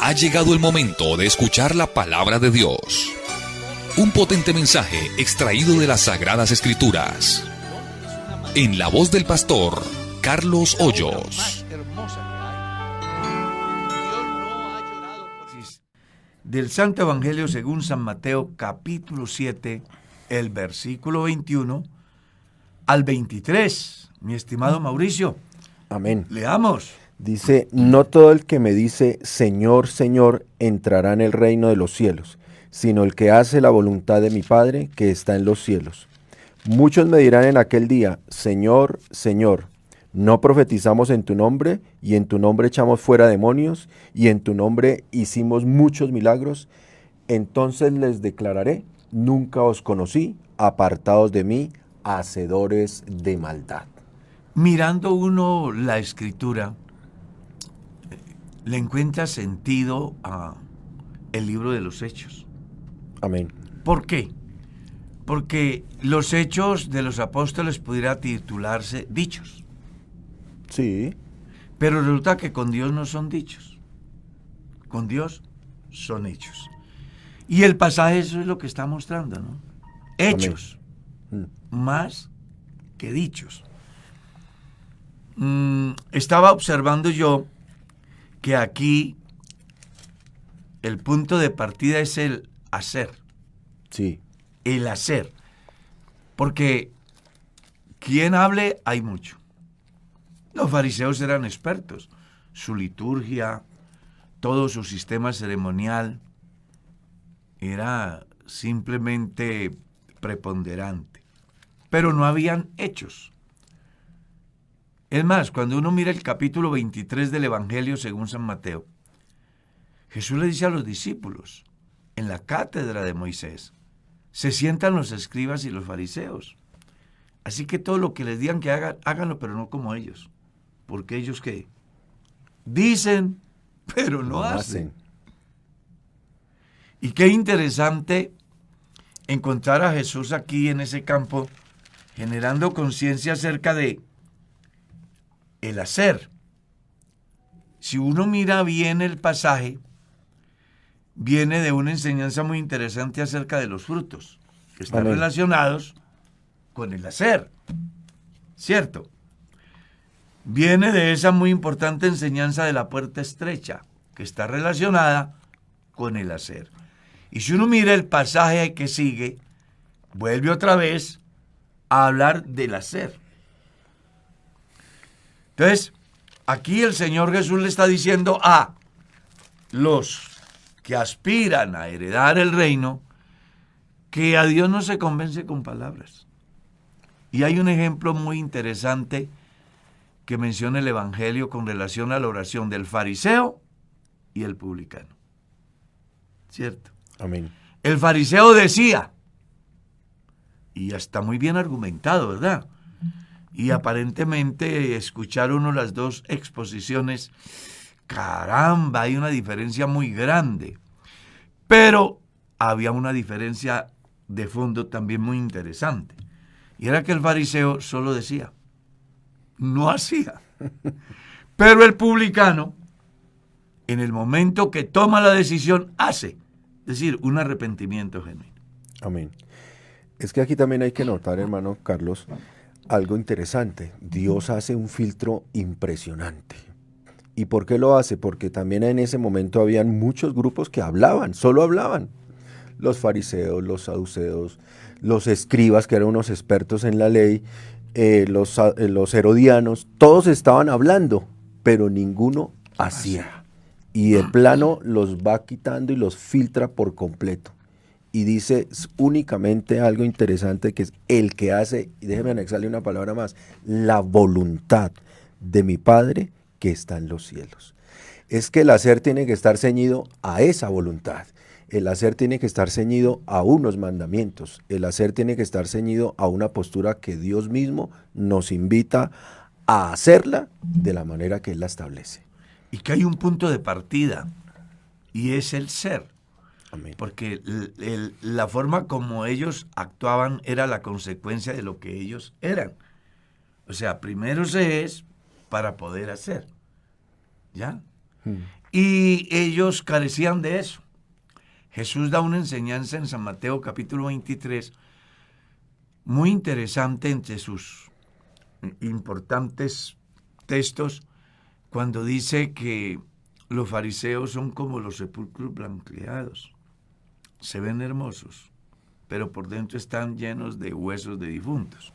Ha llegado el momento de escuchar la palabra de Dios. Un potente mensaje extraído de las Sagradas Escrituras. En la voz del pastor Carlos Hoyos. Del Santo Evangelio según San Mateo, capítulo 7, el versículo 21 al 23. Mi estimado Mauricio. Amén. Leamos. Dice, no todo el que me dice, Señor, Señor, entrará en el reino de los cielos, sino el que hace la voluntad de mi Padre que está en los cielos. Muchos me dirán en aquel día, Señor, Señor, ¿no profetizamos en tu nombre, y en tu nombre echamos fuera demonios, y en tu nombre hicimos muchos milagros? Entonces les declararé, nunca os conocí, apartados de mí, hacedores de maldad. Mirando uno la Escritura, le encuentra sentido a el libro de los Hechos. Amén. ¿Por qué? Porque los Hechos de los Apóstoles pudiera titularse dichos. Sí. Pero resulta que con Dios no son dichos. Con Dios son hechos. Y el pasaje eso es lo que está mostrando, ¿no? Hechos. Amén. Más que dichos. Estaba observando yo que aquí el punto de partida es el hacer. Sí. El hacer. Porque quien hable hay mucho. Los fariseos eran expertos. Su liturgia, todo su sistema ceremonial era simplemente preponderante. Pero no habían hechos. Es más, cuando uno mira el capítulo 23 del Evangelio según San Mateo, Jesús le dice a los discípulos, en la cátedra de Moisés, se sientan los escribas y los fariseos. Así que todo lo que les digan que hagan, háganlo, pero no como ellos. Porque ellos, ¿qué? Dicen, pero no hacen. Y qué interesante encontrar a Jesús aquí en ese campo, generando conciencia acerca de el hacer. Si uno mira bien el pasaje, viene de una enseñanza muy interesante acerca de los frutos, que están Amén. relacionados con el hacer, ¿cierto? Viene de esa muy importante enseñanza de la puerta estrecha, que está relacionada con el hacer. Y si uno mira el pasaje que sigue, vuelve otra vez a hablar del hacer. Entonces, aquí el Señor Jesús le está diciendo a los que aspiran a heredar el reino, que a Dios no se convence con palabras. Y hay un ejemplo muy interesante que menciona el Evangelio con relación a la oración del fariseo y el publicano. ¿Cierto? Amén. El fariseo decía, y está muy bien argumentado, ¿verdad? Y aparentemente escuchar uno las dos exposiciones, caramba, hay una diferencia muy grande. Pero había una diferencia de fondo también muy interesante. Y era que el fariseo solo decía, no hacía. Pero el publicano, en el momento que toma la decisión, hace. Es decir, un arrepentimiento genuino. Amén. Es que aquí también hay que notar, hermano Carlos, algo interesante. Dios hace un filtro impresionante. ¿Y por qué lo hace? Porque también en ese momento habían muchos grupos que hablaban, solo hablaban. Los fariseos, los saduceos, los escribas, que eran unos expertos en la ley, los herodianos, todos estaban hablando, pero ninguno hacía. Y de plano los va quitando y los filtra por completo. Y dice únicamente algo interesante, que es el que hace, y déjeme anexarle una palabra más, la voluntad de mi Padre que está en los cielos. Es que el hacer tiene que estar ceñido a esa voluntad. El hacer tiene que estar ceñido a unos mandamientos. El hacer tiene que estar ceñido a una postura que Dios mismo nos invita a hacerla de la manera que Él la establece. Y que hay un punto de partida, y es el ser. Amén. Porque la forma como ellos actuaban era la consecuencia de lo que ellos eran. O sea, primero se es para poder hacer. ¿Ya? Y ellos carecían de eso. Jesús da una enseñanza en San Mateo capítulo 23, muy interesante entre sus importantes textos, cuando dice que los fariseos son como los sepulcros blanqueados. Se ven hermosos, pero por dentro están llenos de huesos de difuntos.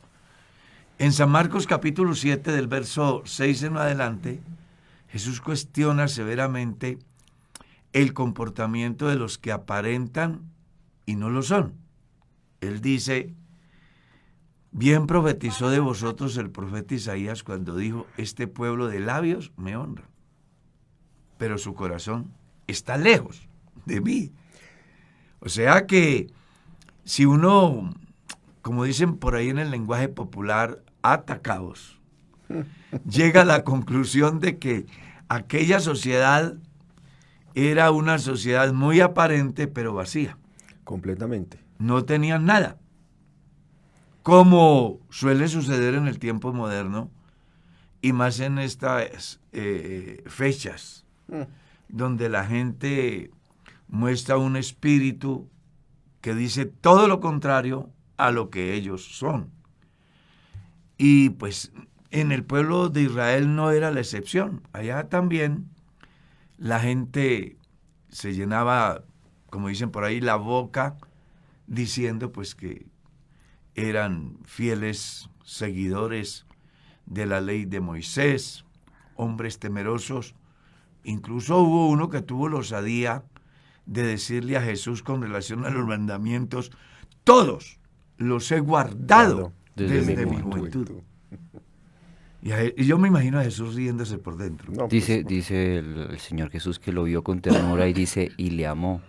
En San Marcos capítulo 7, del verso 6 en adelante, Jesús cuestiona severamente el comportamiento de los que aparentan y no lo son. Él dice: bien profetizó de vosotros el profeta Isaías cuando dijo: este pueblo de labios me honra, pero su corazón está lejos de mí. O sea que si uno, como dicen por ahí en el lenguaje popular, atacados, llega a la conclusión de que aquella sociedad era una sociedad muy aparente, pero vacía. Completamente. No tenían nada. Como suele suceder en el tiempo moderno, y más en estas fechas, donde la gente muestra un espíritu que dice todo lo contrario a lo que ellos son. Y pues en el pueblo de Israel no era la excepción. Allá también la gente se llenaba, como dicen por ahí, la boca diciendo pues que eran fieles seguidores de la ley de Moisés, hombres temerosos. Incluso hubo uno que tuvo la osadía de decirle a Jesús con relación a los mandamientos: todos los he guardado desde mi juventud. Y yo me imagino a Jesús riéndose por dentro. No, dice el Señor Jesús que lo vio con ternura y dice, y le amó,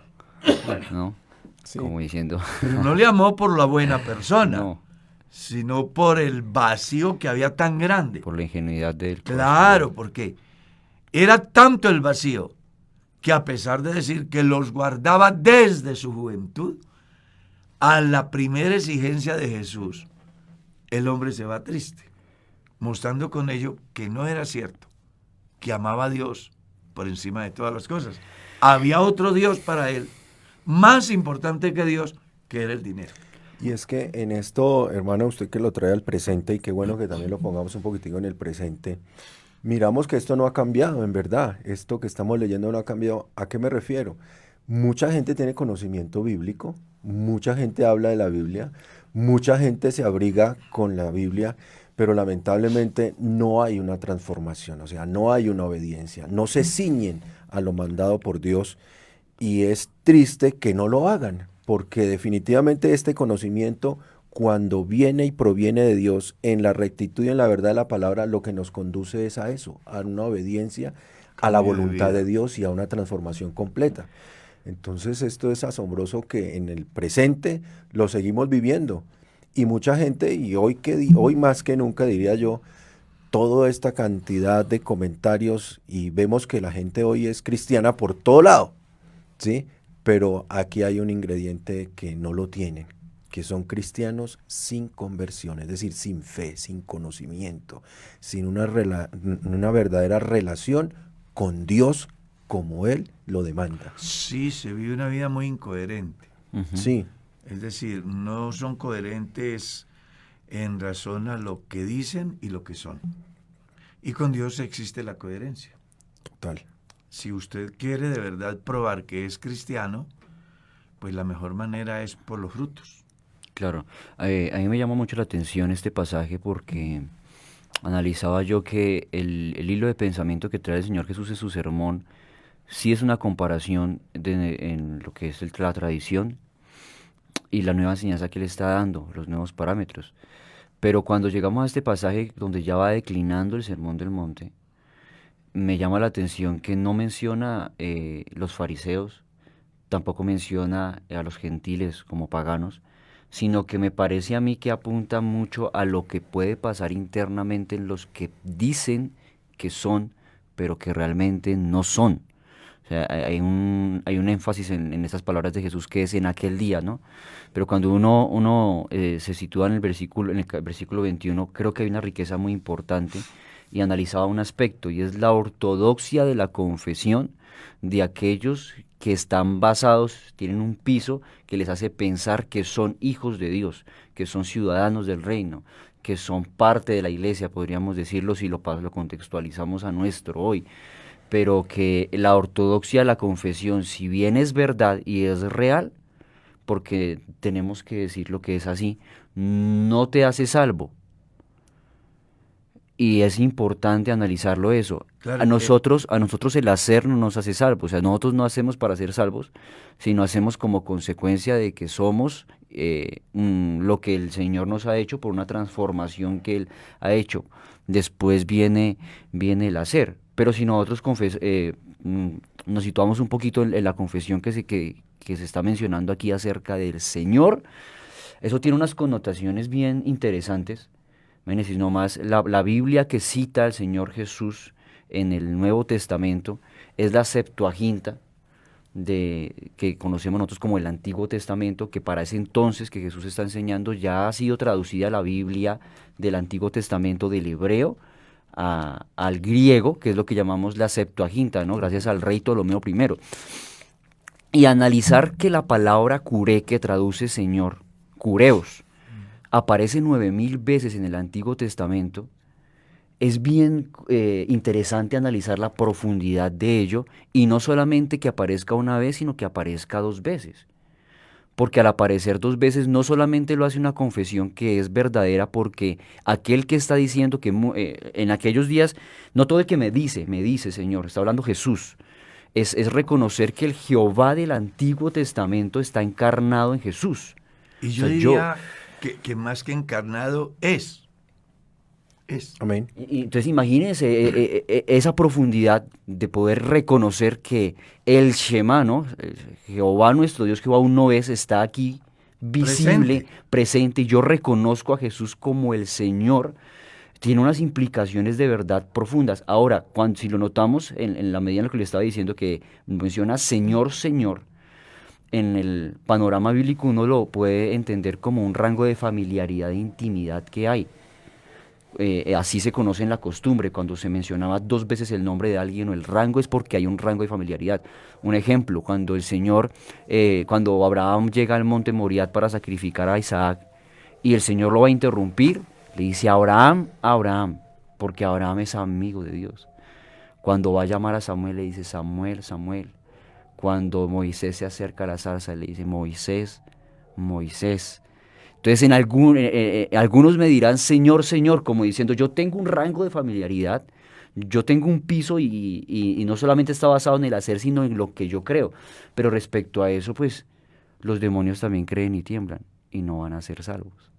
¿no? Sí. Como diciendo... Pero no le amó por la buena persona, no, sino por el vacío que había tan grande. Por la ingenuidad de él. Claro, porque era tanto el vacío que a pesar de decir que los guardaba desde su juventud, a la primera exigencia de Jesús, el hombre se va triste, mostrando con ello que no era cierto, que amaba a Dios por encima de todas las cosas. Había otro Dios para él, más importante que Dios, que era el dinero. Y es que en esto, hermano, usted que lo trae al presente, y qué bueno que también lo pongamos un poquitico en el presente, miramos que esto no ha cambiado, en verdad. Esto que estamos leyendo no ha cambiado. ¿A qué me refiero? Mucha gente tiene conocimiento bíblico, mucha gente habla de la Biblia, mucha gente se abriga con la Biblia, pero lamentablemente no hay una transformación, o sea, no hay una obediencia, no se ciñen a lo mandado por Dios, y es triste que no lo hagan, porque definitivamente este conocimiento, cuando viene y proviene de Dios, en la rectitud y en la verdad de la palabra, lo que nos conduce es a eso, a una obediencia a la voluntad de Dios y a una transformación completa. Entonces esto es asombroso que en el presente lo seguimos viviendo. Y mucha gente, y hoy más que nunca diría yo, toda esta cantidad de comentarios, y vemos que la gente hoy es cristiana por todo lado, ¿sí? Pero aquí hay un ingrediente que no lo tienen, que son cristianos sin conversión, es decir, sin fe, sin conocimiento, sin una verdadera relación con Dios como Él lo demanda. Sí, se vive una vida muy incoherente. Uh-huh. Sí. Es decir, no son coherentes en razón a lo que dicen y lo que son. Y con Dios existe la coherencia. Total. Si usted quiere de verdad probar que es cristiano, pues la mejor manera es por los frutos. Claro, a mí me llama mucho la atención este pasaje porque analizaba yo que el hilo de pensamiento que trae el Señor Jesús en su sermón sí es una comparación en lo que es la tradición y la nueva enseñanza que le está dando, los nuevos parámetros. Pero cuando llegamos a este pasaje donde ya va declinando el Sermón del Monte, me llama la atención que no menciona los fariseos, tampoco menciona a los gentiles como paganos, sino que me parece a mí que apunta mucho a lo que puede pasar internamente en los que dicen que son, pero que realmente no son. O sea, hay un énfasis en estas palabras de Jesús que es en aquel día, ¿no? Pero cuando uno se sitúa en el versículo 21, creo que hay una riqueza muy importante, y analizaba un aspecto, y es la ortodoxia de la confesión de aquellos que están basados, tienen un piso que les hace pensar que son hijos de Dios, que son ciudadanos del reino, que son parte de la iglesia, podríamos decirlo si lo contextualizamos a nuestro hoy, pero que la ortodoxia de la confesión, si bien es verdad y es real, porque tenemos que decir lo que es así, no te hace salvo. Y es importante analizarlo eso. Claro, A nosotros el hacer no nos hace salvos. O sea, nosotros no hacemos para ser salvos, sino hacemos como consecuencia de que somos lo que el Señor nos ha hecho por una transformación que Él ha hecho. Después viene el hacer. Pero si nosotros nos situamos un poquito en la confesión que se está mencionando aquí acerca del Señor, eso tiene unas connotaciones bien interesantes. Menesis, nomás la Biblia que cita al Señor Jesús en el Nuevo Testamento es la Septuaginta, que conocemos nosotros como el Antiguo Testamento, que para ese entonces que Jesús está enseñando ya ha sido traducida la Biblia del Antiguo Testamento del hebreo al griego, que es lo que llamamos la Septuaginta, ¿no? Gracias al rey Ptolomeo I. Y analizar que la palabra curé, que traduce Señor, cureos, aparece 9000 veces en el Antiguo Testamento, es bien interesante analizar la profundidad de ello, y no solamente que aparezca una vez, sino que aparezca 2 veces. Porque al aparecer 2 veces no solamente lo hace una confesión que es verdadera, porque aquel que está diciendo que en aquellos días, no todo el que me dice Señor, está hablando Jesús, es reconocer que el Jehová del Antiguo Testamento está encarnado en Jesús. Y yo diría que más que encarnado es. Amén. Y entonces imagínense esa profundidad de poder reconocer que el Shema, ¿no? Jehová nuestro Dios, Jehová uno es, está aquí visible, presente, y yo reconozco a Jesús como el Señor. Tiene unas implicaciones de verdad profundas. Ahora, si lo notamos en la medida en la que le estaba diciendo, que menciona Señor, Señor, en el panorama bíblico uno lo puede entender como un rango de familiaridad e intimidad que hay. Así se conoce en la costumbre, cuando se mencionaba 2 veces el nombre de alguien o el rango, es porque hay un rango de familiaridad. Un ejemplo, cuando el Señor, cuando Abraham llega al monte Moriat para sacrificar a Isaac, y el Señor lo va a interrumpir, le dice Abraham, Abraham, porque Abraham es amigo de Dios. Cuando va a llamar a Samuel, le dice Samuel, Samuel. Cuando Moisés se acerca a la zarza, le dice Moisés, Moisés. Entonces algunos me dirán Señor, Señor, como diciendo yo tengo un rango de familiaridad, yo tengo un piso y no solamente está basado en el hacer, sino en lo que yo creo. Pero respecto a eso, pues los demonios también creen y tiemblan y no van a ser salvos.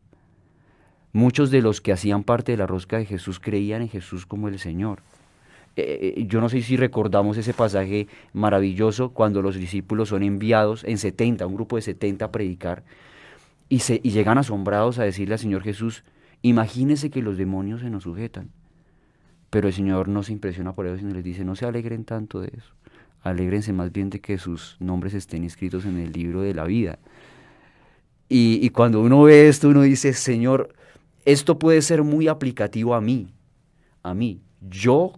Muchos de los que hacían parte de la rosca de Jesús creían en Jesús como el Señor. Yo no sé si recordamos ese pasaje maravilloso cuando los discípulos son enviados en 70, un grupo de 70 a predicar, y llegan asombrados a decirle al Señor Jesús, imagínese que los demonios se nos sujetan. Pero el Señor no se impresiona por eso, sino les dice, no se alegren tanto de eso, alégrense más bien de que sus nombres estén inscritos en el libro de la vida. Y cuando uno ve esto, uno dice, Señor, esto puede ser muy aplicativo a mí. Yo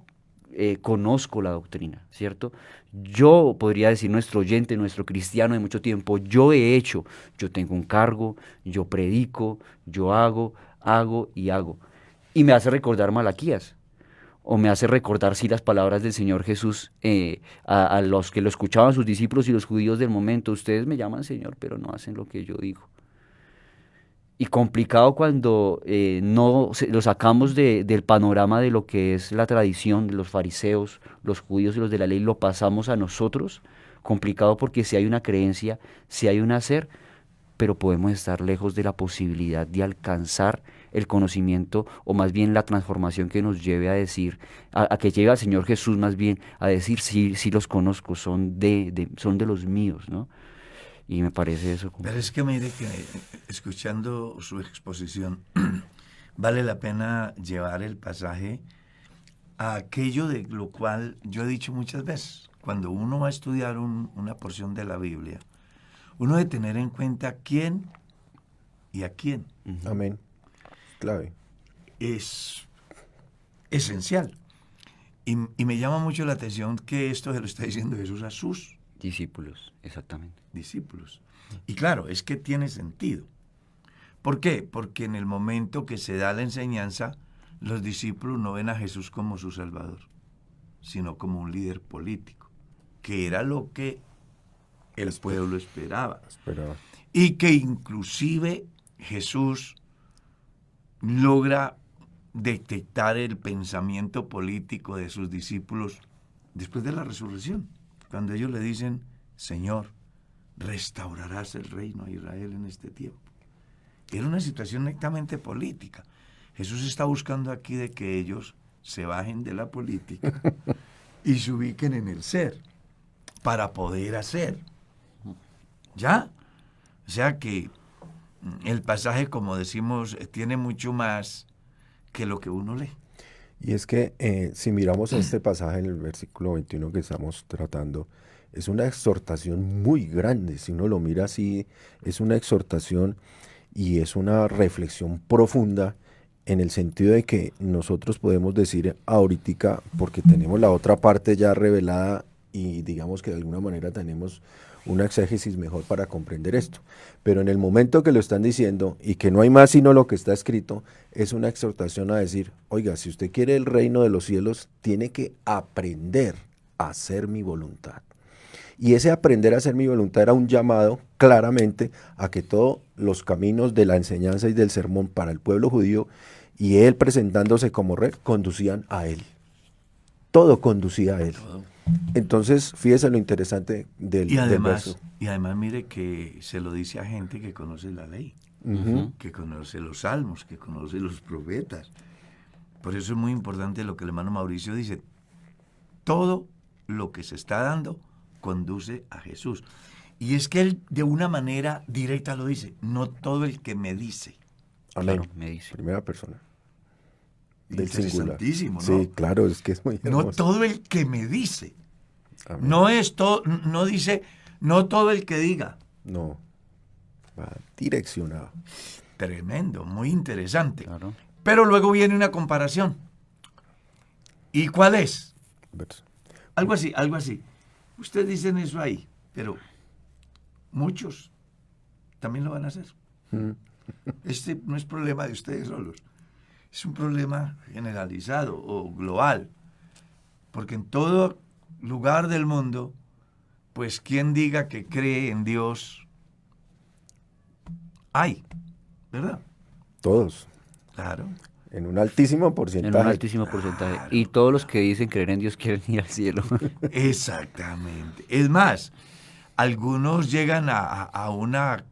conozco la doctrina, ¿cierto? Yo podría decir, nuestro oyente, nuestro cristiano de mucho tiempo, yo tengo un cargo, yo predico, yo hago. Y me hace recordar Malaquías, o me hace recordar las palabras del Señor Jesús a los que lo escuchaban sus discípulos y los judíos del momento, ustedes me llaman Señor, pero no hacen lo que yo digo. Y complicado cuando lo sacamos del panorama de lo que es la tradición de los fariseos, los judíos y los de la ley, lo pasamos a nosotros. Complicado porque si hay una creencia, si hay un hacer, pero podemos estar lejos de la posibilidad de alcanzar el conocimiento, o más bien la transformación que nos lleve a decir, a que lleve al Señor Jesús más bien a decir, sí los conozco, son de los míos, ¿no? Y me parece eso. Pero es que mire que escuchando su exposición vale la pena llevar el pasaje a aquello de lo cual yo he dicho muchas veces. Cuando uno va a estudiar una porción de la Biblia, uno debe tener en cuenta quién y a quién. Amén. Clave. esencial. Y me llama mucho la atención que esto se lo está diciendo Jesús a sus Discípulos, exactamente. discípulos. Y claro, es que tiene sentido. ¿Por qué? Porque en el momento que se da la enseñanza, los discípulos no ven a Jesús como su Salvador, sino como un líder político, que era lo que el pueblo esperaba. Y que inclusive Jesús logra detectar el pensamiento político de sus discípulos después de la resurrección, cuando ellos le dicen: Señor, restaurarás el reino a Israel en este tiempo. Era una situación netamente política. Jesús está buscando aquí de que ellos se bajen de la política y se ubiquen en el ser para poder hacer. ¿Ya? O sea que el pasaje, como decimos, tiene mucho más que lo que uno lee. Y es que si miramos este pasaje en el versículo 21 que estamos tratando, es una exhortación muy grande. Si uno lo mira así, es una exhortación y es una reflexión profunda, en el sentido de que nosotros podemos decir ahorita, porque tenemos la otra parte ya revelada y digamos que de alguna manera tenemos una exégesis mejor para comprender esto. Pero en el momento que lo están diciendo y que no hay más sino lo que está escrito, es una exhortación a decir: oiga, si usted quiere el reino de los cielos, tiene que aprender a hacer mi voluntad. Y ese aprender a hacer mi voluntad era un llamado claramente a que todos los caminos de la enseñanza y del sermón para el pueblo judío, y él presentándose como rey, conducían a él. Todo conducía a él. Entonces, fíjese lo interesante del verso. Y además mire que se lo dice a gente que conoce la ley, que conoce los salmos, que conoce los profetas. Por eso es muy importante lo que el hermano Mauricio dice: todo lo que se está dando conduce a Jesús. Y es que él de una manera directa lo dice: no todo el que me dice. Amén. Claro, me dice. Primera persona. Del singular. Interesantísimo, ¿no? Sí, claro, es que es muy hermoso. No todo el que me dice. Amén. No es todo, no dice, no todo el que diga. No, va direccionado. Tremendo, muy interesante. Claro. Pero luego viene una comparación. ¿Y cuál es? Verso. Algo así, algo así. Ustedes dicen eso ahí, pero muchos también lo van a hacer. Este no es problema de ustedes solos. Es un problema generalizado o global. Porque en todo lugar del mundo, pues quien diga que cree en Dios, hay, ¿verdad? Todos. Claro. En un altísimo porcentaje. En un altísimo porcentaje. Claro. Y todos los que dicen creer en Dios quieren ir al cielo. Exactamente. Es más, algunos llegan a una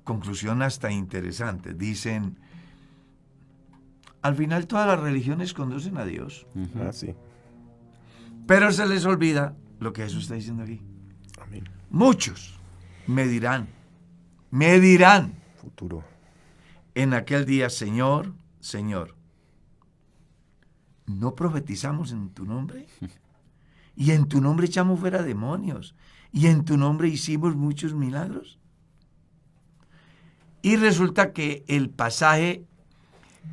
conclusión hasta interesante. Dicen: al final todas las religiones conducen a Dios, Ah, sí. pero se les olvida lo que Jesús está diciendo aquí. Amén. Muchos me dirán Futuro. en aquel día: Señor, Señor, ¿no profetizamos en tu nombre? Y en tu nombre echamos fuera demonios, y en tu nombre hicimos muchos milagros. Y resulta que el pasaje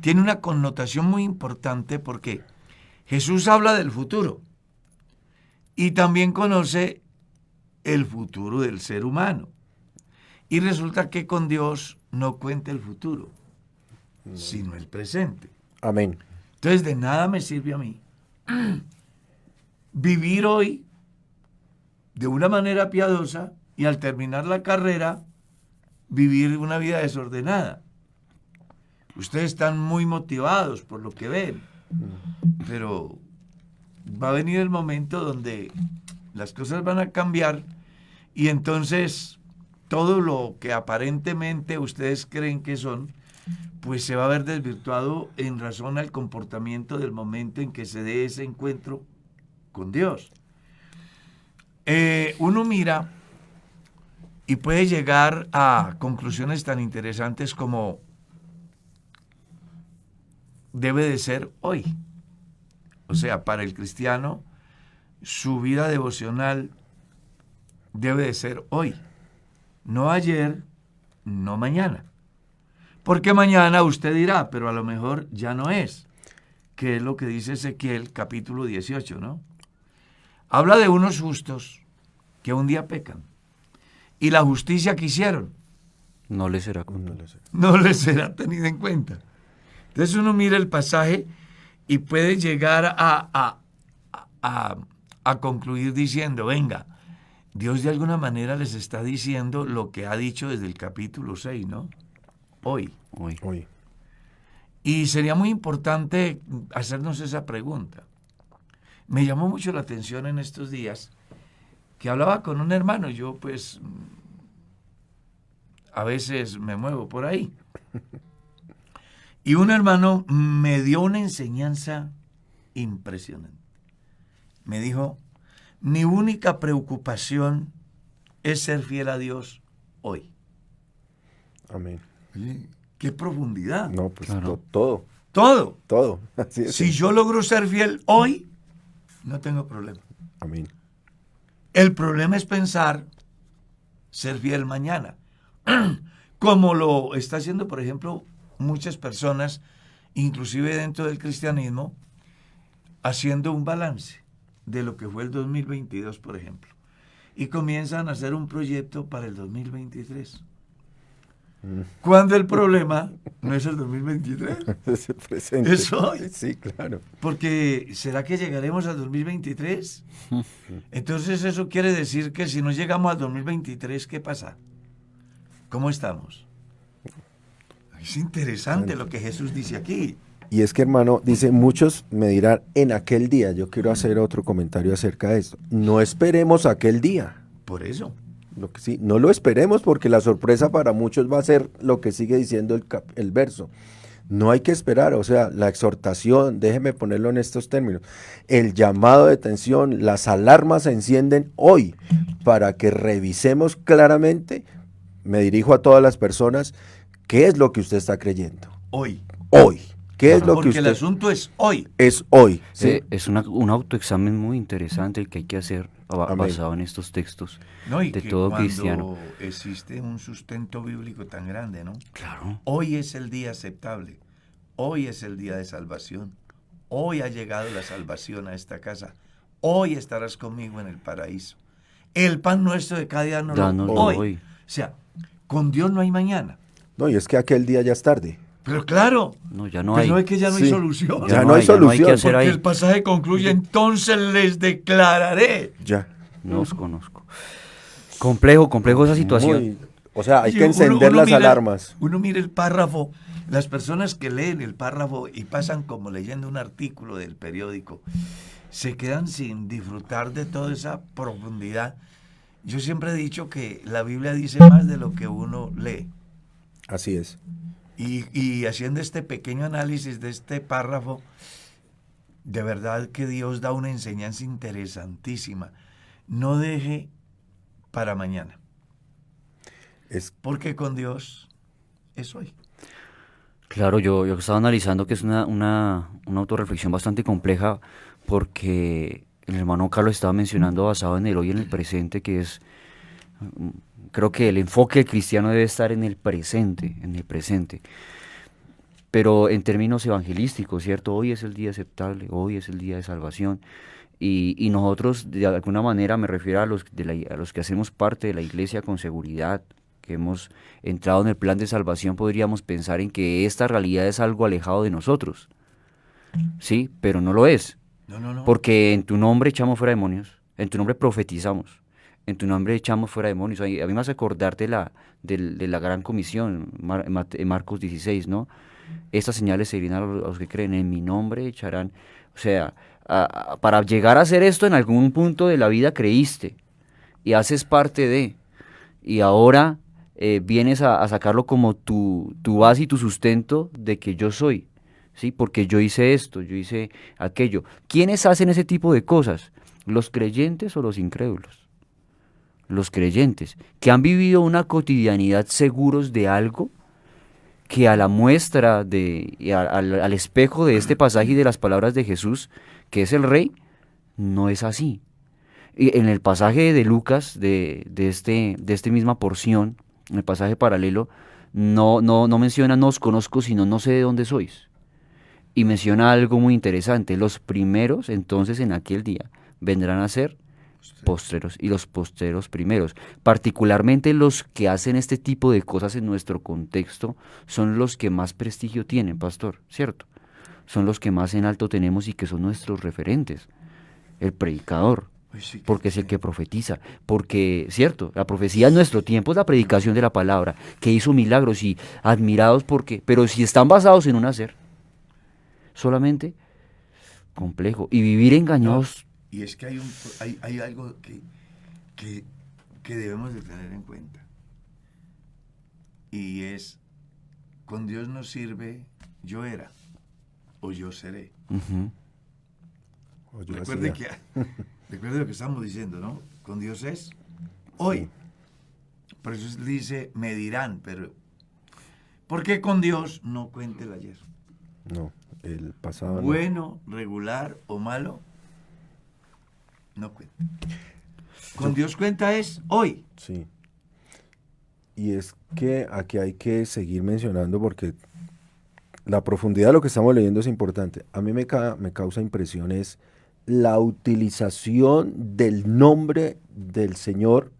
tiene una connotación muy importante porque Jesús habla del futuro y también conoce el futuro del ser humano. Y resulta que con Dios no cuenta el futuro, sino el presente. Amén. Entonces, de nada me sirve a mí vivir hoy de una manera piadosa y al terminar la carrera vivir una vida desordenada. Ustedes están muy motivados por lo que ven, pero va a venir el momento donde las cosas van a cambiar y entonces todo lo que aparentemente ustedes creen que son, pues se va a ver desvirtuado en razón al comportamiento del momento en que se dé ese encuentro con Dios. Uno mira y puede llegar a conclusiones tan interesantes como debe de ser hoy. O sea, para el cristiano, su vida devocional debe de ser hoy. No ayer, no mañana. Porque mañana usted dirá, pero a lo mejor ya no es. que es lo que dice Ezequiel capítulo 18, ¿no? Habla de unos justos que un día pecan. Y la justicia que hicieron No le será no les será tenida en cuenta. Entonces uno mira el pasaje y puede llegar a concluir diciendo, venga, Dios de alguna manera les está diciendo lo que ha dicho desde el capítulo 6, ¿no? Hoy. Hoy. Y sería muy importante hacernos esa pregunta. Me llamó mucho la atención en estos días que hablaba con un hermano. Yo pues a veces me muevo por ahí. Y un hermano me dio una enseñanza impresionante. Me dijo, mi única preocupación es ser fiel a Dios hoy. Amén. Oye, qué profundidad. No, pues Claro. todo. Todo. Así es. Si yo logro ser fiel hoy, no tengo problema. Amén. El problema es pensar ser fiel mañana. Como lo está haciendo, por ejemplo, muchas personas, inclusive dentro del cristianismo, haciendo un balance de lo que fue el 2022, por ejemplo. Y comienzan a hacer un proyecto para el 2023. Cuando el problema no es el 2023, Es el presente. es hoy. Sí, claro. Porque ¿será que llegaremos al 2023? Entonces eso quiere decir que si no llegamos al 2023, ¿qué pasa? ¿Cómo estamos? Es interesante lo que Jesús dice aquí. Y es que, hermano, dice, muchos me dirán, en aquel día, yo quiero hacer otro comentario acerca de esto. No esperemos aquel día. Por eso. Lo que sí, no lo esperemos porque la sorpresa para muchos va a ser lo que sigue diciendo el verso. No hay que esperar, o sea, la exhortación, déjeme ponerlo en estos términos, el llamado de atención, las alarmas se encienden hoy para que revisemos claramente, me dirijo a todas las personas, qué es lo que usted está creyendo. Hoy. Hoy. ¿Qué es lo que Porque usted el asunto es hoy. es hoy? Sí, es un autoexamen muy interesante el que hay que hacer Amén. basado en estos textos No, y de que todo cuando cristiano. existe un sustento bíblico tan grande, ¿no? Claro. Hoy es el día aceptable. Hoy es el día de salvación. Hoy ha llegado la salvación a esta casa. Hoy estarás conmigo en el paraíso. El pan nuestro de cada día no lo Dánoslo hoy. O sea, con Dios no hay mañana. No, y es que aquel día ya es tarde. Pero claro, No, ya no pero hay. no es que ya no hay Sí. solución. Ya no hay ya no hay solución. que hacer Porque ahí. el pasaje concluye, entonces les declararé. Ya. No os conozco. Complejo esa situación. Muy- o sea, hay Sí, que encender las mira- alarmas. Uno mira el párrafo, las personas que leen el párrafo y pasan como leyendo un artículo del periódico, se quedan sin disfrutar de toda esa profundidad. Yo siempre he dicho que la Biblia dice más de lo que uno lee. Así es. Y haciendo este pequeño análisis de este párrafo, de verdad que Dios da una enseñanza interesantísima. No deje para mañana, Es porque con Dios es hoy. Claro, yo estaba analizando que es una autorreflexión bastante compleja porque el hermano Carlos estaba mencionando basado en el hoy y en el presente, que es, creo que el enfoque del cristiano debe estar en el presente, pero en términos evangelísticos, ¿cierto? Hoy es el día aceptable, hoy es el día de salvación. Y nosotros, de alguna manera, me refiero a los que hacemos parte de la iglesia con seguridad, que hemos entrado en el plan de salvación, podríamos pensar en que esta realidad es algo alejado de nosotros. Sí, pero no lo es. No. Porque en tu nombre echamos fuera demonios, en tu nombre profetizamos, en tu nombre echamos fuera demonios. A mí me hace acordar de la gran comisión, en Marcos 16, ¿no? Estas señales seguirán a los que creen, en mi nombre echarán. O sea, para llegar a hacer esto en algún punto de la vida creíste y haces parte de, y ahora vienes a sacarlo como tu base y tu sustento de que yo soy. ¿Sí? Porque yo hice esto, yo hice aquello. ¿Quiénes hacen ese tipo de cosas? ¿Los creyentes o los incrédulos? Los creyentes, que han vivido una cotidianidad seguros de algo que a la muestra, al espejo de este pasaje y de las palabras de Jesús, que es el Rey, no es así. Y en el pasaje de Lucas, de esta misma porción, en el pasaje paralelo, no menciona no os conozco, sino no sé de dónde sois. Y menciona algo muy interesante. Los primeros, entonces, en aquel día, vendrán a ser postreros y los postreros primeros. Particularmente los que hacen este tipo de cosas en nuestro contexto son los que más prestigio tienen, pastor, ¿cierto? Son los que más en alto tenemos y que son nuestros referentes. El predicador, Pues sí, porque es el que profetiza, porque, cierto, la profecía en nuestro tiempo es la predicación de la palabra, que hizo milagros y admirados porque, pero si están basados en un hacer, solamente complejo. Y vivir engañados. Y es que hay algo que debemos de tener en cuenta. Y es, con Dios no sirve yo era o yo seré. Ujú. Recuerde lo que estamos diciendo, ¿no? Con Dios es hoy. Por eso dice, me dirán, pero ¿por qué con Dios no cuente el ayer? No, el pasado no. Bueno, regular o malo, no cuenta. Con Dios cuenta es hoy. Sí. Y es que aquí hay que seguir mencionando porque la profundidad de lo que estamos leyendo es importante. A mí me causa impresión es la utilización del nombre del Señor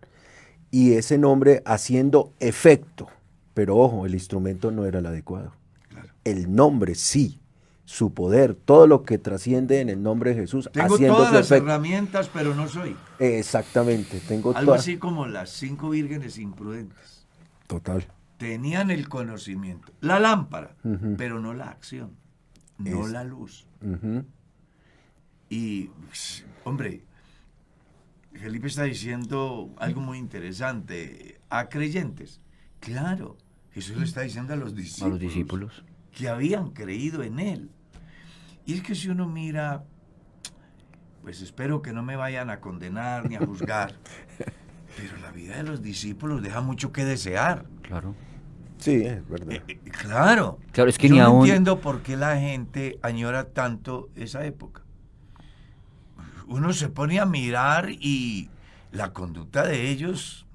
y ese nombre haciendo efecto. Pero ojo, el instrumento no era el adecuado. Claro. El nombre sí, su poder, todo lo que trasciende en el nombre de Jesús. Tengo haciendo todas su las efecto. herramientas, pero no soy. Exactamente, tengo Algo todas. así como las 5 vírgenes imprudentes. Total. Tenían el conocimiento, la lámpara, Ujú. pero no la acción, no Es- la luz. Ujú. Y, hombre, Felipe está diciendo algo muy interesante. A creyentes, claro, Jesús le está diciendo a los A los discípulos. que habían creído en él. Y es que si uno mira, pues espero que no me vayan a condenar ni a juzgar, pero la vida de los discípulos deja mucho que desear. Claro. Sí, es verdad. Claro. Claro, es que Yo ni no aún- entiendo por qué la gente añora tanto esa época. Uno se pone a mirar y la conducta de ellos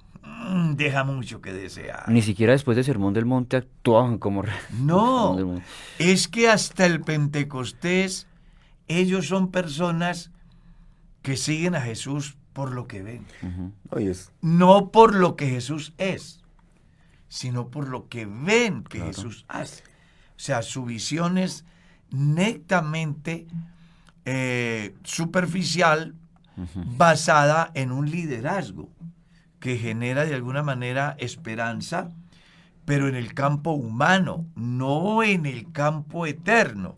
deja mucho que desear. Ni siquiera después del Sermón del Monte actuaban como... Sermón del No, Monte. es que hasta el Pentecostés ellos son personas que siguen a Jesús por lo que ven. Ujú. Oye, es No por lo que Jesús es, sino por lo que ven que Claro. Jesús hace. O sea, su visión es netamente superficial, basada en un liderazgo que genera de alguna manera esperanza, pero en el campo humano, no en el campo eterno.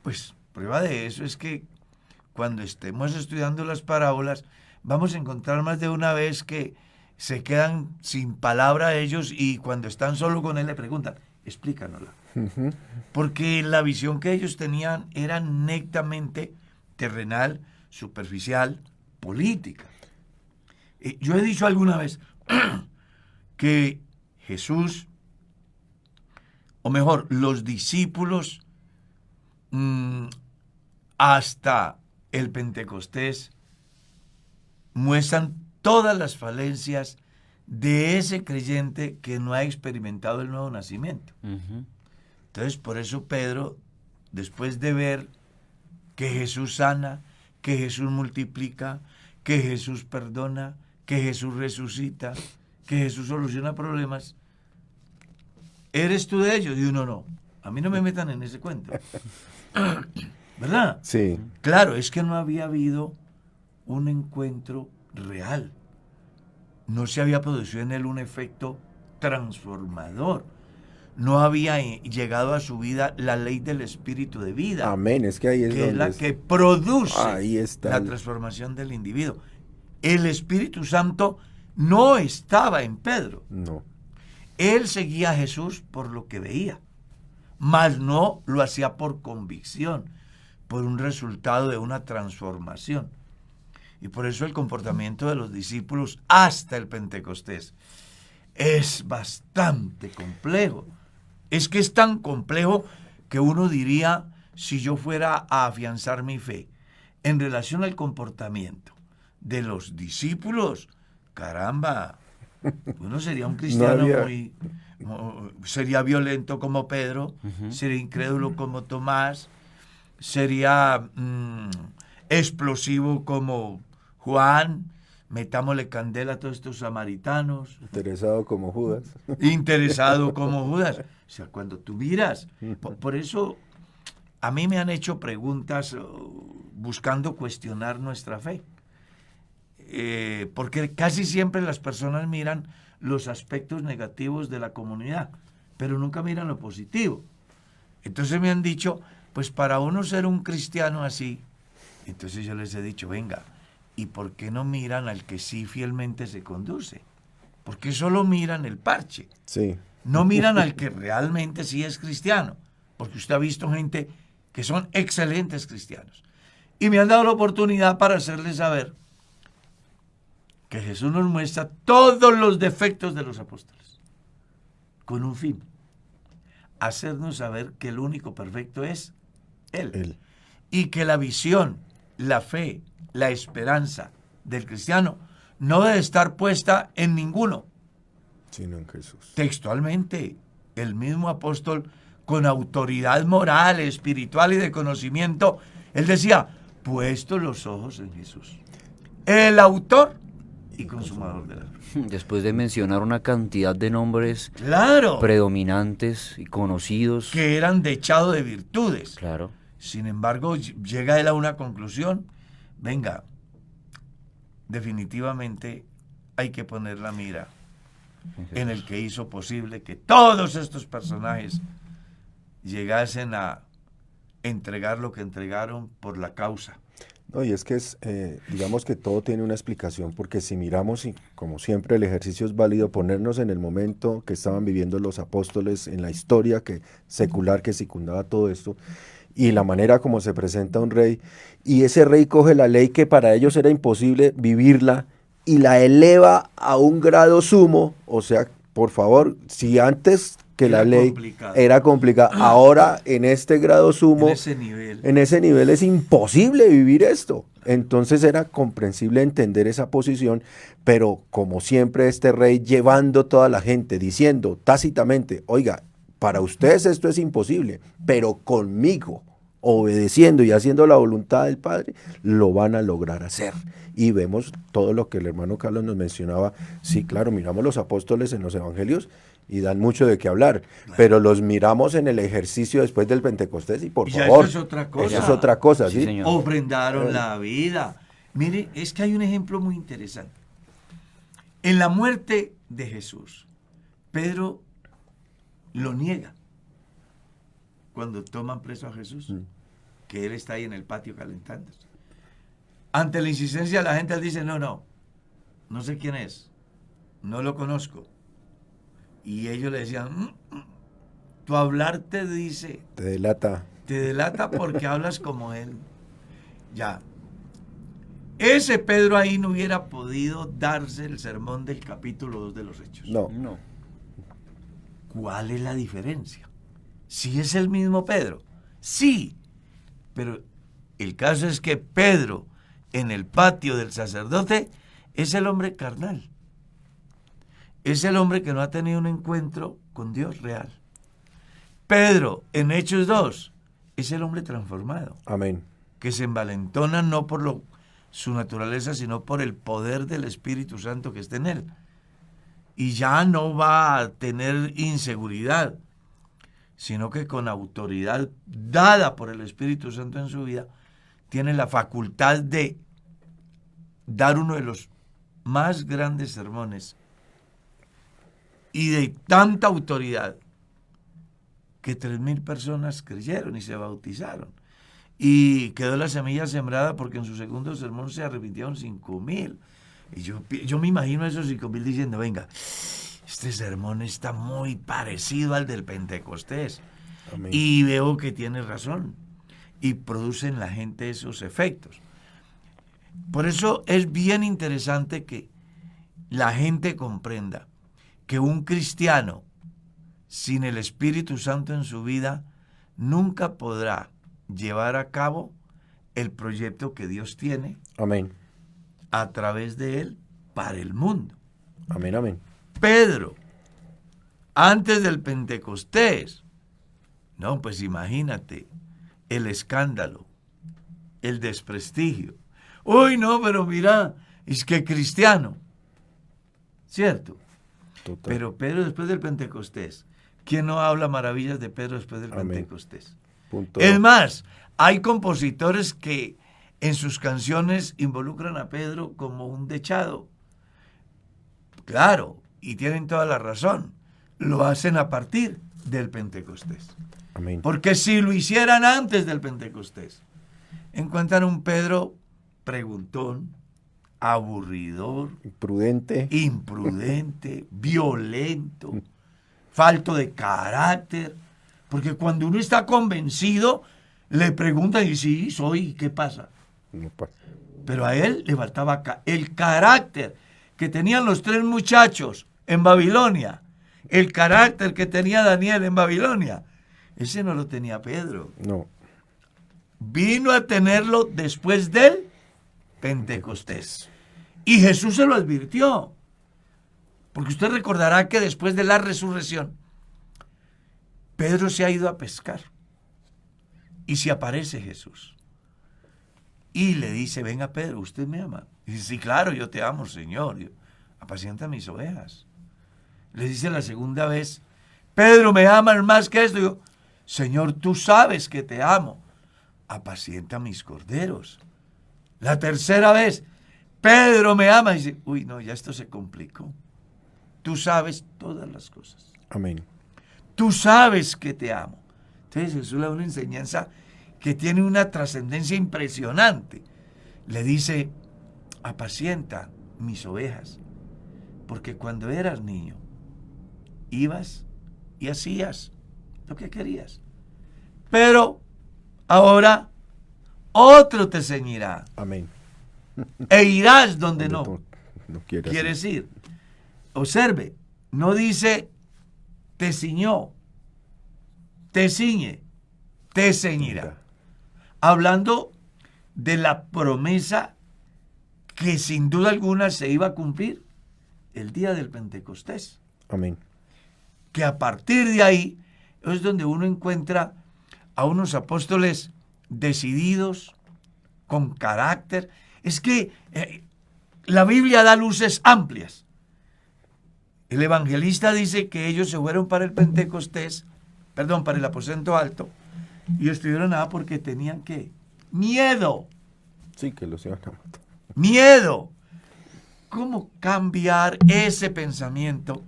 Pues prueba de eso es que cuando estemos estudiando las parábolas, vamos a encontrar más de una vez que se quedan sin palabra ellos y cuando están solo con él le preguntan, explícanosla. Porque la visión que ellos tenían era netamente terrenal, superficial, política. Yo he dicho alguna vez que Jesús, o mejor, los discípulos, hasta el Pentecostés, muestran todas las falencias de ese creyente que no ha experimentado el nuevo nacimiento. Ujú. Entonces, por eso Pedro, después de ver que Jesús sana, que Jesús multiplica, que Jesús perdona, que Jesús resucita, que Jesús soluciona problemas, ¿eres tú de ellos? Y uno no. A mí no me metan en ese cuento. ¿Verdad? sí, Claro, es que no había habido un encuentro real. No se había producido en él un efecto transformador. No había llegado a su vida la ley del espíritu de vida, amén. Es que ahí es que es donde la que produce Ahí está la el- transformación del individuo. El Espíritu Santo no estaba en Pedro. No, Él seguía a Jesús por lo que veía, mas no lo hacía por convicción, por un resultado de una transformación. Y por eso el comportamiento de los discípulos hasta el Pentecostés es bastante complejo. Es que es tan complejo que uno diría, si yo fuera a afianzar mi fe en relación al comportamiento de los discípulos, caramba, Uno sería un cristiano había- sería violento como Pedro, sería incrédulo como Tomás, sería explosivo como Juan, metámosle candela a todos estos samaritanos, Interesado como Judas. interesado como Judas. O sea, cuando tú miras, por eso a mí me han hecho preguntas buscando cuestionar nuestra fe. Porque casi siempre las personas miran los aspectos negativos de la comunidad, pero nunca miran lo positivo. Entonces me han dicho, pues para uno ser un cristiano así, entonces yo les he dicho, venga, ¿y por qué no miran al que sí fielmente se conduce? ¿Por qué solo miran el parche? Sí. No miran al que realmente sí es cristiano, porque usted ha visto gente que son excelentes cristianos. Y me han dado la oportunidad para hacerles saber que Jesús nos muestra todos los defectos de los apóstoles, con un fin, hacernos saber que el único perfecto es Él. Y que la visión, la fe, la esperanza del cristiano no debe estar puesta en ninguno. Sino en Jesús. Textualmente, el mismo apóstol, con autoridad moral, espiritual y de conocimiento, él decía, puesto los ojos en Jesús, el autor y consumador de la fe. Después de mencionar una cantidad de nombres Claro, predominantes y conocidos. que eran dechado de virtudes. Claro. Sin embargo, llega él a una conclusión, venga, definitivamente hay que poner la mira en el que hizo posible que todos estos personajes llegasen a entregar lo que entregaron por la causa. No, y es que digamos que todo tiene una explicación, porque si miramos, y como siempre el ejercicio es válido, ponernos en el momento que estaban viviendo los apóstoles, en la historia secular que circundaba todo esto, y la manera como se presenta un rey, y ese rey coge la ley que para ellos era imposible vivirla, y la eleva a un grado sumo. O sea, por favor, si antes que Era la ley complicado. era complicada, ahora en este grado sumo, En ese nivel. en ese nivel es imposible vivir esto. Entonces era comprensible entender esa posición, pero como siempre este rey llevando toda la gente, diciendo tácitamente, oiga, para ustedes esto es imposible, pero conmigo, obedeciendo y haciendo la voluntad del Padre, lo van a lograr hacer. Y vemos todo lo que el hermano Carlos nos mencionaba. Sí, claro, miramos los apóstoles en los evangelios y dan mucho de qué hablar, pero los miramos en el ejercicio después del Pentecostés y por Ya favor, eso es otra cosa. eso es otra cosa, Sí, ¿sí? señor. Ofrendaron la vida. Mire, es que hay un ejemplo muy interesante. En la muerte de Jesús, Pedro lo niega cuando toman preso a Jesús, que él está ahí en el patio calentándose. Ante la insistencia de la gente, él dice, no sé quién es, no lo conozco. Y ellos le decían, tu hablar te dice, Te delata. porque hablas como él. Ya. Ese Pedro ahí no hubiera podido darse el sermón del capítulo 2 de los Hechos. No, No. ¿Cuál es la diferencia? ¿Sí es el mismo Pedro? Sí, pero el caso es que Pedro en el patio del sacerdote es el hombre carnal. Es el hombre que no ha tenido un encuentro con Dios real. Pedro en Hechos 2 es el hombre transformado, amén. que se envalentona no por su naturaleza, sino por el poder del Espíritu Santo que está en él. Y ya no va a tener inseguridad, sino que con autoridad dada por el Espíritu Santo en su vida, tiene la facultad de dar uno de los más grandes sermones y de tanta autoridad que 3,000 personas creyeron y se bautizaron. Y quedó la semilla sembrada porque en su segundo sermón se arrepintieron 5,000. Y yo me imagino a esos 5,000 diciendo, venga, este sermón está muy parecido al del Pentecostés. Amén. Y veo que tiene razón. Y produce en la gente esos efectos. Por eso es bien interesante que la gente comprenda que un cristiano sin el Espíritu Santo en su vida nunca podrá llevar a cabo el proyecto que Dios tiene Amén. a través de él para el mundo. Amén, amén. Pedro, antes del Pentecostés. No, pues imagínate el escándalo, el desprestigio. Uy, no, pero mira, es que cristiano. ¿Cierto? Total. Pero Pedro después del Pentecostés. ¿Quién no habla maravillas de Pedro después del Amén. Pentecostés? Punto. Es más, hay compositores que en sus canciones involucran a Pedro como un dechado. Claro, y tienen toda la razón. Lo hacen a partir del Pentecostés. Amén. Porque si lo hicieran antes del Pentecostés, encuentran un Pedro preguntón, aburridor, Prudente. imprudente, violento, falto de carácter. Porque cuando uno está convencido, le preguntan, y sí, soy, ¿qué pasa? No pasa. Pero a él le faltaba el carácter que tenían los 3 muchachos en Babilonia, el carácter que tenía Daniel en Babilonia. Ese no lo tenía Pedro. No. Vino a tenerlo después del Pentecostés. Y Jesús se lo advirtió. Porque usted recordará que después de la resurrección, Pedro se ha ido a pescar. Y se aparece Jesús. Y le dice, venga Pedro, ¿usted me ama? Y dice, sí, claro, yo te amo, Señor. Apacienta mis ovejas. Le dice la segunda vez, Pedro, ¿me amas más que esto? Y yo, Señor, tú sabes que te amo. Apacienta mis corderos. La tercera vez, Pedro, ¿me ama? Y dice, uy, no, ya esto se complicó. Tú sabes todas las cosas. Amén. Tú sabes que te amo. Entonces Jesús le da una enseñanza que tiene una trascendencia impresionante. Le dice, apacienta mis ovejas. Porque cuando eras niño, ibas y hacías lo que querías. Pero ahora otro te ceñirá Amén. e irás donde no No quieres. quieres ir. Observe, no dice te ciñó, te ciñe, te ceñirá. Hablando de la promesa que sin duda alguna se iba a cumplir el día del Pentecostés. Amén. Que a partir de ahí es donde uno encuentra a unos apóstoles decididos, con carácter. Es que la Biblia da luces amplias. El evangelista dice que ellos se fueron para el Pentecostés, para el aposento alto, y estuvieron nada porque tenían que miedo. Sí, que los iban a matar. Miedo. ¿Cómo cambiar ese pensamiento,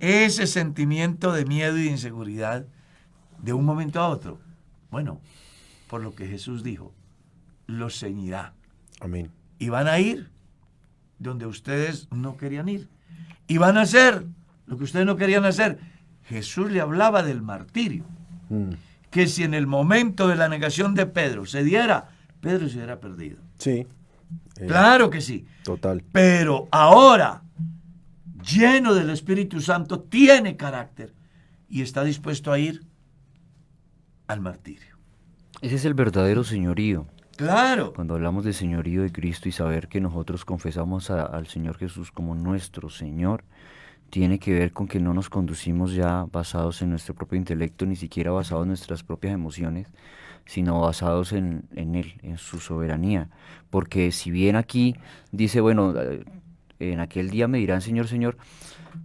ese sentimiento de miedo y de inseguridad de un momento a otro? Bueno, por lo que Jesús dijo, los ceñirá. Amén. Y van a ir donde ustedes no querían ir. Y van a hacer lo que ustedes no querían hacer. Jesús le hablaba del martirio. Que si en el momento de la negación de Pedro se diera, Pedro se hubiera perdido. Sí. Claro que sí. Total. Pero ahora, lleno del Espíritu Santo, tiene carácter y está dispuesto a ir al martirio. Ese es el verdadero señorío. Claro. Cuando hablamos de señorío de Cristo y saber que nosotros confesamos al Señor Jesús como nuestro Señor, tiene que ver con que no nos conducimos ya basados en nuestro propio intelecto, ni siquiera basados en nuestras propias emociones, sino basados en Él, en su soberanía. Porque si bien aquí dice, bueno, en aquel día me dirán Señor, Señor,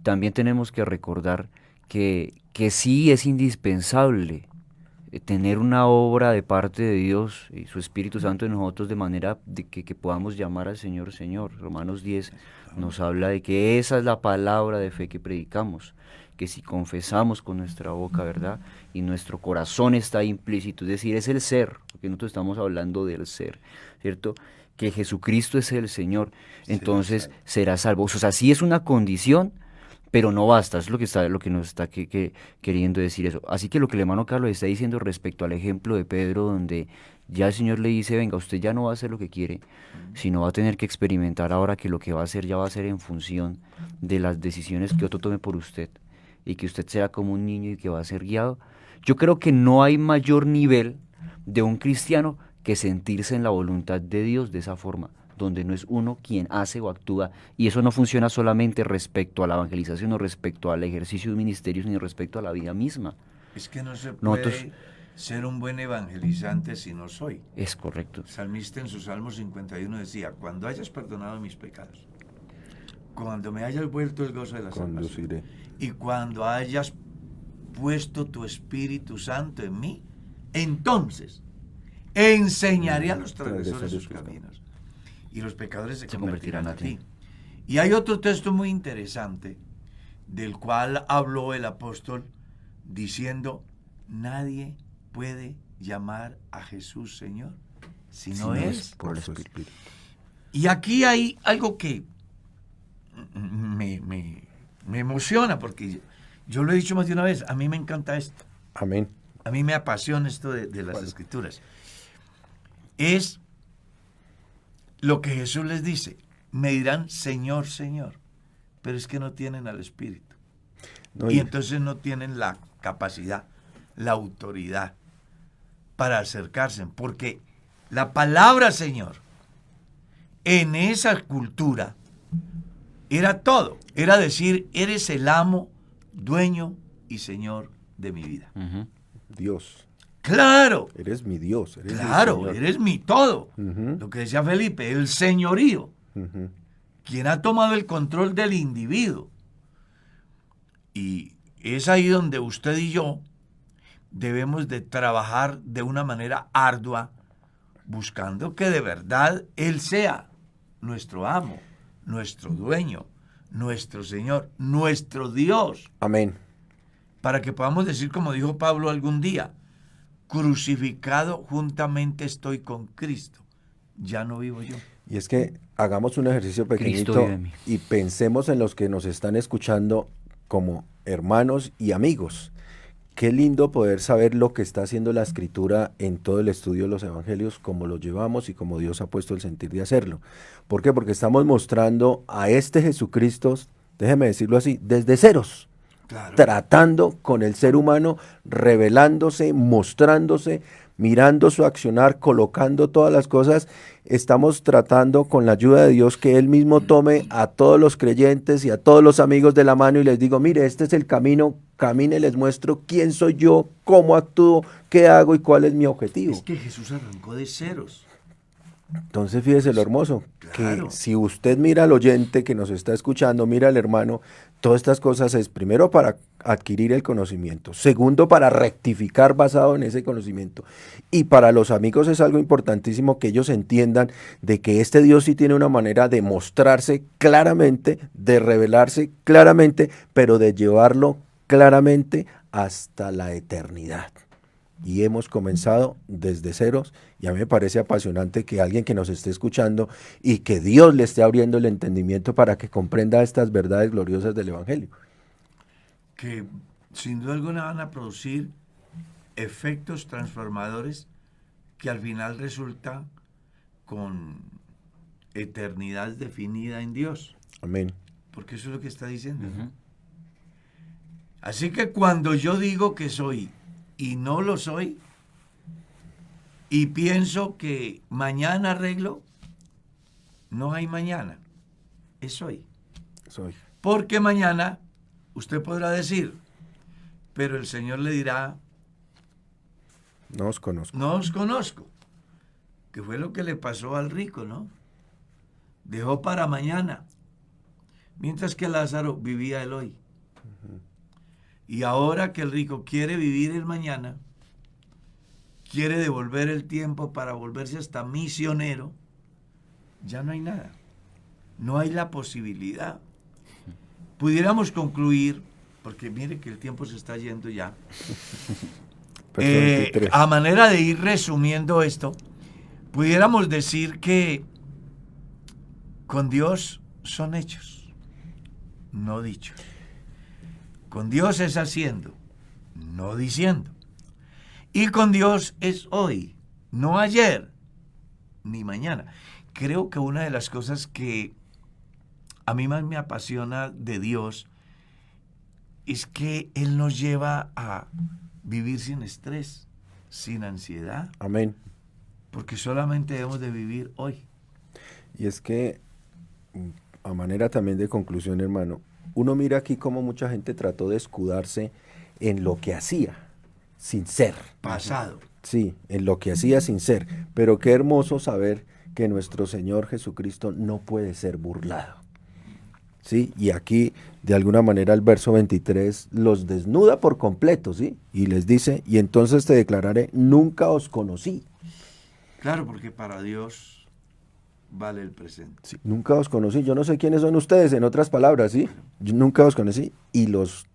también tenemos que recordar que sí es indispensable tener una obra de parte de Dios y su Espíritu Santo en nosotros de manera de que podamos llamar al Señor, Señor. Romanos 10 nos habla de que esa es la palabra de fe que predicamos, que si confesamos con nuestra boca, ¿verdad? Y nuestro corazón está implícito, es decir, es el ser, porque nosotros estamos hablando del ser, ¿cierto? Que Jesucristo es el Señor, entonces será salvo. O sea, sí es una condición, pero no basta, es lo que nos está queriendo decir eso. Así que lo que el hermano Carlos está diciendo respecto al ejemplo de Pedro, donde ya el Señor le dice, venga, usted ya no va a hacer lo que quiere, sino va a tener que experimentar ahora que lo que va a hacer ya va a ser en función de las decisiones que otro tome por usted, y que usted sea como un niño y que va a ser guiado. Yo creo que no hay mayor nivel de un cristiano que sentirse en la voluntad de Dios de esa forma. donde no es uno quien hace o actúa, y eso no funciona solamente respecto a la evangelización o respecto al ejercicio de un ministerio, sino respecto a la vida misma. Es que no se Nosotros- puede ser un buen evangelizante si no soy. Es correcto. El salmista en su Salmo 51 decía, cuando hayas perdonado mis pecados, cuando me hayas vuelto el gozo de la salvación, Conduciré. y cuando hayas puesto tu Espíritu Santo en mí, entonces enseñaré a los transgresores sus caminos y los pecadores se convertirán a ti. Y hay otro texto muy interesante del cual habló el apóstol diciendo, nadie puede llamar a Jesús Señor si no es. por el su Espíritu. Y aquí hay algo que me emociona porque yo lo he dicho más de una vez, a mí me encanta esto. Amén. A mí me apasiona esto de las escrituras. Es lo que Jesús les dice. Me dirán, Señor, Señor, pero es que no tienen al Espíritu. No, Y entonces no tienen la capacidad, la autoridad para acercarse. Porque la palabra Señor en esa cultura era todo. Era decir, eres el amo, dueño y Señor de mi vida. Ujú. Dios, Claro, eres mi Dios. Eres mi claro, Señor. eres mi todo. Ujú. Lo que decía Felipe, el señorío. Ujú. Quien ha tomado el control del individuo. Y es ahí donde usted y yo debemos de trabajar de una manera ardua, buscando que de verdad Él sea nuestro amo, nuestro dueño, nuestro Señor, nuestro Dios, Amén. para que podamos decir, como dijo Pablo algún día, crucificado juntamente estoy con Cristo, ya no vivo yo. Y es que hagamos un ejercicio Cristo pequeñito vive en mí. y pensemos en los que nos están escuchando como hermanos y amigos. Qué lindo poder saber lo que está haciendo la Escritura en todo el estudio de los Evangelios, cómo lo llevamos y cómo Dios ha puesto el sentir de hacerlo. ¿Por qué? Porque estamos mostrando a este Jesucristo, déjeme decirlo así, desde ceros. Claro. Tratando con el ser humano, revelándose, mostrándose, mirando su accionar, colocando todas las cosas. Estamos tratando con la ayuda de Dios que Él mismo tome a todos los creyentes y a todos los amigos de la mano y les digo, mire, este es el camino, camine, les muestro quién soy yo, cómo actúo, qué hago y cuál es mi objetivo. Es que Jesús arrancó de ceros. Entonces fíjese lo hermoso, Claro. que si usted mira al oyente que nos está escuchando, mira al hermano, todas estas cosas es primero para adquirir el conocimiento, segundo para rectificar basado en ese conocimiento, y para los amigos es algo importantísimo que ellos entiendan de que este Dios sí tiene una manera de mostrarse claramente, de revelarse claramente, pero de llevarlo claramente hasta la eternidad. Y hemos comenzado desde ceros y a mí me parece apasionante que alguien que nos esté escuchando y que Dios le esté abriendo el entendimiento para que comprenda estas verdades gloriosas del Evangelio. Que sin duda alguna van a producir efectos transformadores que al final resultan con eternidad definida en Dios. Amén. Porque eso es lo que está diciendo. ¿no? Ujú. Así que cuando yo digo que soy y no lo soy, y pienso que mañana arreglo, no hay mañana, es hoy. Soy. Porque mañana usted podrá decir, pero el Señor le dirá, No os conozco. no os conozco, que fue lo que le pasó al rico, ¿no? Dejó para mañana, mientras que Lázaro vivía el hoy. Y ahora que el rico quiere vivir el mañana, quiere devolver el tiempo para volverse hasta misionero, ya no hay nada. No hay la posibilidad. Pudiéramos concluir, porque mire que el tiempo se está yendo ya, Verso 23. a manera de ir resumiendo esto, pudiéramos decir que con Dios son hechos, no dichos. Con Dios es haciendo, no diciendo. Y con Dios es hoy, no ayer, ni mañana. Creo que una de las cosas que a mí más me apasiona de Dios es que Él nos lleva a vivir sin estrés, sin ansiedad, Amén. porque solamente debemos de vivir hoy. Y es que, a manera también de conclusión, hermano, uno mira aquí cómo mucha gente trató de escudarse en lo que hacía, sin ser. Pasado. Sí, en lo que hacía sin ser. Pero qué hermoso saber que nuestro Señor Jesucristo no puede ser burlado. ¿Sí? Y aquí, de alguna manera, el verso 23 los desnuda por completo, ¿sí? Y les dice, y entonces te declararé, nunca os conocí. Claro, porque para Dios vale el presente. Sí, nunca os conocí, yo no sé quiénes son ustedes, en otras palabras, ¿sí? Yo nunca os conocí, y los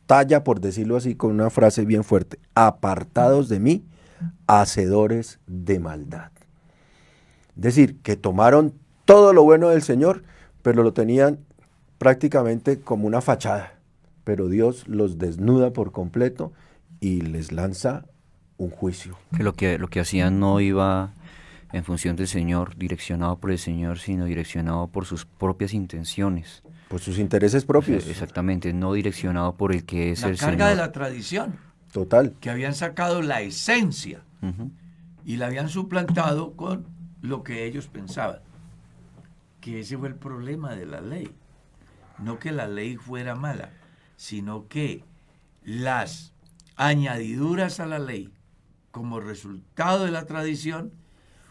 talla, por decirlo así, con una frase bien fuerte, apartados de mí, hacedores de maldad. Es decir, que tomaron todo lo bueno del Señor, pero lo tenían prácticamente como una fachada. Pero Dios los desnuda por completo y les lanza un juicio. Que lo que hacían no iba en función del Señor, direccionado por el Señor, sino direccionado por sus propias intenciones. Por sus intereses propios. Exactamente, no direccionado por el que es La el carga Señor. de la tradición, Total. que habían sacado la esencia Ujú. y la habían suplantado con lo que ellos pensaban. Que ese fue el problema de la ley. No que la ley fuera mala, sino que las añadiduras a la ley como resultado de la tradición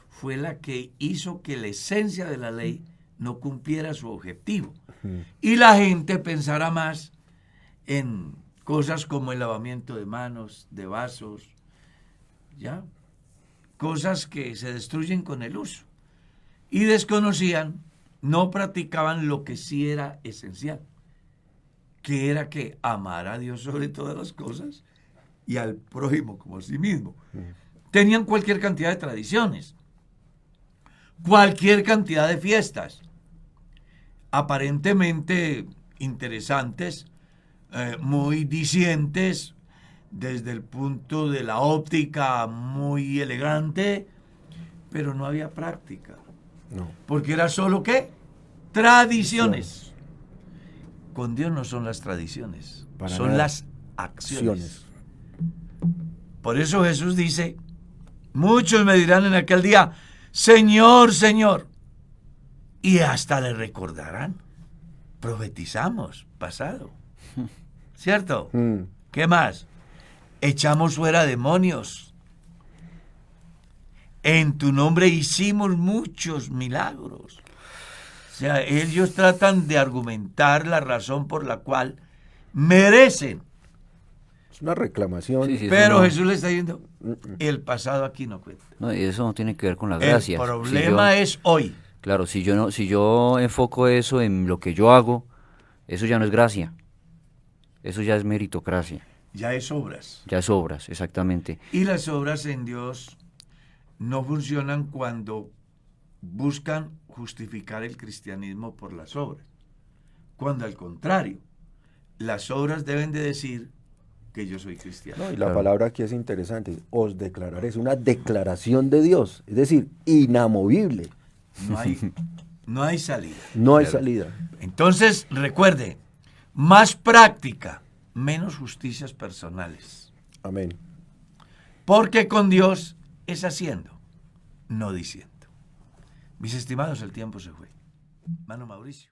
fue la que hizo que la esencia de la ley no cumpliera su objetivo. Y la gente pensara más en cosas como el lavamiento de manos, de vasos, ¿ya? Cosas que se destruyen con el uso. Y desconocían, no practicaban lo que sí era esencial, que era que amar a Dios sobre todas las cosas y al prójimo como a sí mismo. Tenían cualquier cantidad de tradiciones, cualquier cantidad de fiestas, aparentemente interesantes, muy dicientes, desde el punto de la óptica muy elegante, pero no había práctica. No. Porque era solo ¿qué? Tradiciones. Con Dios no son las tradiciones, Para son nada. las acciones. Por eso Jesús dice, muchos me dirán en aquel día, Señor, Señor. Y hasta le recordarán, profetizamos, pasado. ¿Cierto? ¿Qué más? Echamos fuera demonios. En tu nombre hicimos muchos milagros. O sea, ellos tratan de argumentar la razón por la cual merecen. Es una reclamación. Sí, sí. Pero no. Jesús le está diciendo, el pasado aquí no cuenta. No, y eso no tiene que ver con la gracia. El problema es hoy. Claro, si yo enfoco eso en lo que yo hago, eso ya no es gracia. Eso ya es meritocracia. Ya es obras. Ya es obras, exactamente. Y las obras en Dios no funcionan cuando buscan justificar el cristianismo por las obras. Cuando al contrario, las obras deben de decir que yo soy cristiano. No, y la Claro. palabra aquí es interesante. Os declararé. Es una declaración de Dios. Es decir, inamovible. No hay salida. No hay Claro. salida. Entonces, recuerde, más práctica, menos justicias personales. Amén. Porque con Dios es haciendo, no diciendo. Mis estimados, el tiempo se fue. Mano Mauricio.